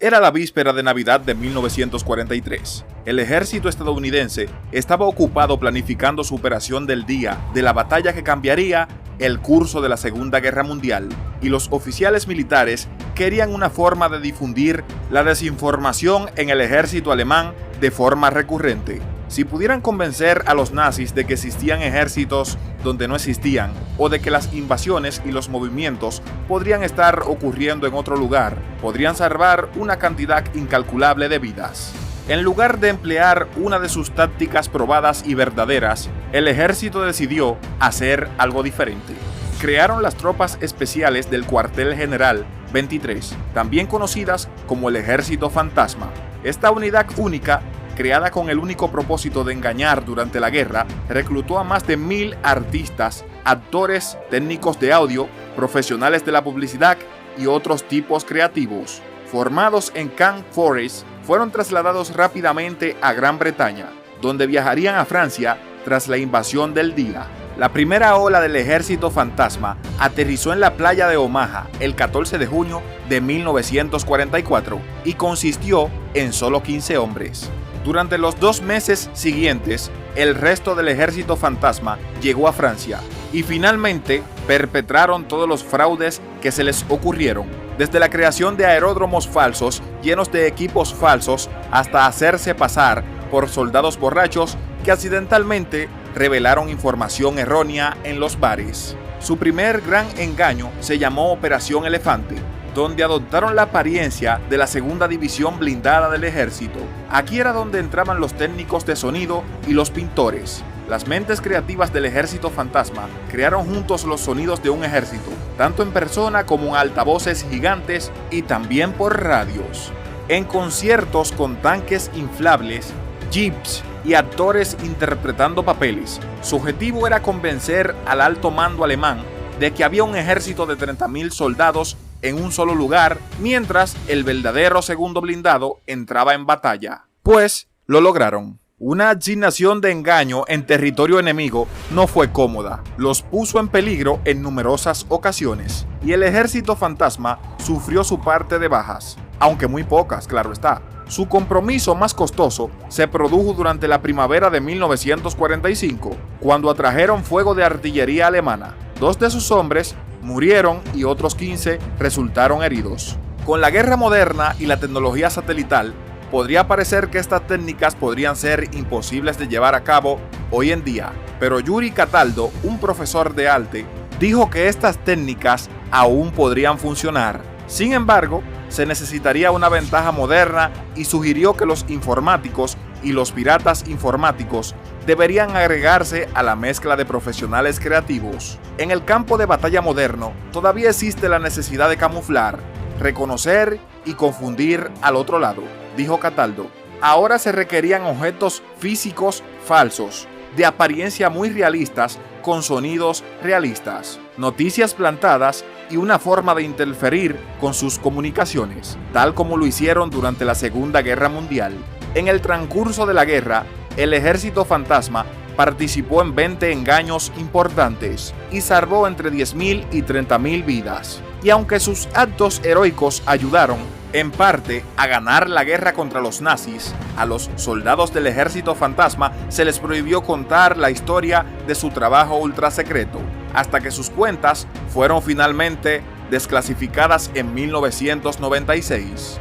Era la víspera de Navidad de 1943. El ejército estadounidense estaba ocupado planificando su operación del día de la batalla que cambiaría el curso de la Segunda Guerra Mundial, y los oficiales militares querían una forma de difundir la desinformación en el ejército alemán de forma recurrente. Si pudieran convencer a los nazis de que existían ejércitos donde no existían, o de que las invasiones y los movimientos podrían estar ocurriendo en otro lugar, podrían salvar una cantidad incalculable de vidas. En lugar de emplear una de sus tácticas probadas y verdaderas, el ejército decidió hacer algo diferente. Crearon las tropas especiales del Cuartel General 23, también conocidas como el Ejército Fantasma. Esta unidad única, creada con el único propósito de engañar durante la guerra, reclutó a más de 1000 artistas, actores, técnicos de audio, profesionales de la publicidad y otros tipos creativos. Formados en Camp Forest, fueron trasladados rápidamente a Gran Bretaña, donde viajarían a Francia tras la invasión del día. La primera ola del Ejército Fantasma aterrizó en la playa de Omaha el 14 de junio de 1944 y consistió en solo 15 hombres. Durante los 2 meses siguientes, el resto del Ejército Fantasma llegó a Francia y finalmente perpetraron todos los fraudes que se les ocurrieron, desde la creación de aeródromos falsos llenos de equipos falsos hasta hacerse pasar por soldados borrachos que accidentalmente revelaron información errónea en los bares. Su primer gran engaño se llamó Operación Elefante, donde adoptaron la apariencia de la segunda división blindada del ejército. Aquí era donde entraban los técnicos de sonido y los pintores. Las mentes creativas del Ejército Fantasma crearon juntos los sonidos de un ejército, tanto en persona como en altavoces gigantes y también por radios. En conciertos con tanques inflables, jeeps y actores interpretando papeles. Su objetivo era convencer al alto mando alemán de que había un ejército de 30.000 soldados en un solo lugar, mientras el verdadero segundo blindado entraba en batalla. Pues lo lograron. Una asignación de engaño en territorio enemigo no fue cómoda, los puso en peligro en numerosas ocasiones, y el Ejército Fantasma sufrió su parte de bajas, aunque muy pocas, claro está. Su compromiso más costoso se produjo durante la primavera de 1945, cuando atrajeron fuego de artillería alemana. 2 de sus hombres murieron y otros 15 resultaron heridos. Con la guerra moderna y la tecnología satelital, podría parecer que estas técnicas podrían ser imposibles de llevar a cabo hoy en día, pero Yuri Cataldo, un profesor de arte, dijo que estas técnicas aún podrían funcionar. Sin embargo, se necesitaría una ventaja moderna y sugirió que los informáticos y los piratas informáticos deberían agregarse a la mezcla de profesionales creativos. En el campo de batalla moderno, todavía existe la necesidad de camuflar, reconocer y confundir al otro lado, dijo Cataldo. Ahora se requerían objetos físicos falsos, de apariencia muy realistas, con sonidos realistas, noticias plantadas y una forma de interferir con sus comunicaciones, tal como lo hicieron durante la Segunda Guerra Mundial. En el transcurso de la guerra, el Ejército Fantasma participó en 20 engaños importantes y salvó entre 10.000 y 30.000 vidas. Y aunque sus actos heroicos ayudaron, en parte, a ganar la guerra contra los nazis, a los soldados del Ejército Fantasma se les prohibió contar la historia de su trabajo ultrasecreto, hasta que sus cuentas fueron finalmente desclasificadas en 1996.